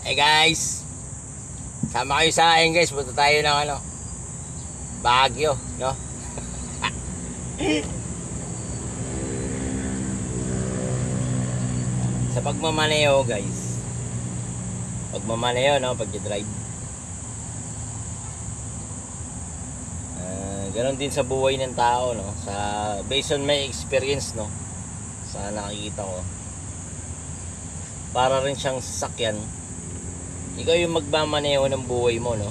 Hey guys, sama kayo sa akin guys, punta tayo ng Baguio, no? Sa pagmamaneho guys, no, pag-drive. Ganon din sa buhay ng tao, no? Based on my experience, no? Sa nakikita ko, para rin siyang sasakyan. Ikaw yung magmamaneho ng buhay mo, no?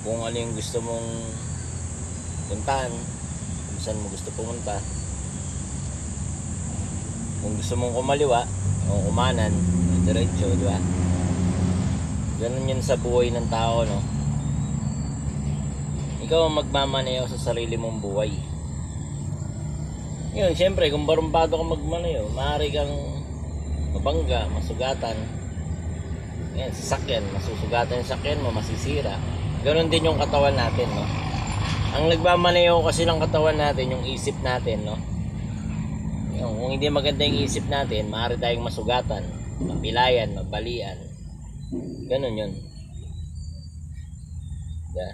Kung ano yung gusto mong puntahan, kung saan mo gusto pumunta. Kung gusto mong kumaliwa o kumanan, diretso, di ba? Ganun yun sa buhay ng tao, no? Ikaw ang magmamaneho sa sarili mong buhay. Yun, syempre, kung barumbado ka magmaneho, maaari kang mabangga, masugatan. Yan, sasakyan, masusugatan yung sasakyan mo, masisira. Ganon din yung katawan natin, no? Ang nagmamaneho kasi ng katawan natin, yung isip natin, no? Yung, kung hindi maganda yung isip natin, maaari tayong masugatan, mapilayan, mabalian. Ganon yun. Diba?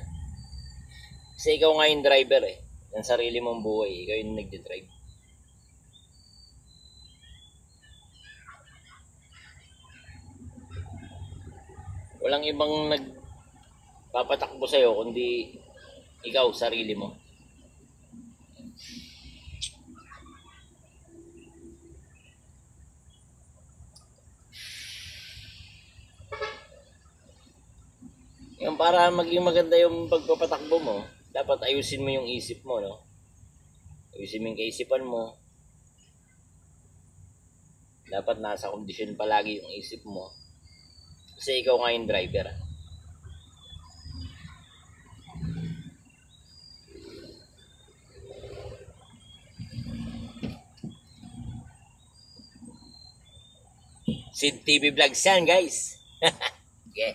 Kasi ikaw nga yung driver ng sarili mong buhay. Ikaw yung nagdi-drive. Walang ibang nagpapatakbo sa'yo kundi ikaw, sarili mo. Yung para maging maganda yung pagpapatakbo mo, dapat ayusin mo yung isip mo, no? Ayusin mo yung kaisipan mo. Dapat nasa kondisyon palagi yung isip mo. Kasi ikaw nga yung driver. Sid TV Vlogs yan, guys. Okay.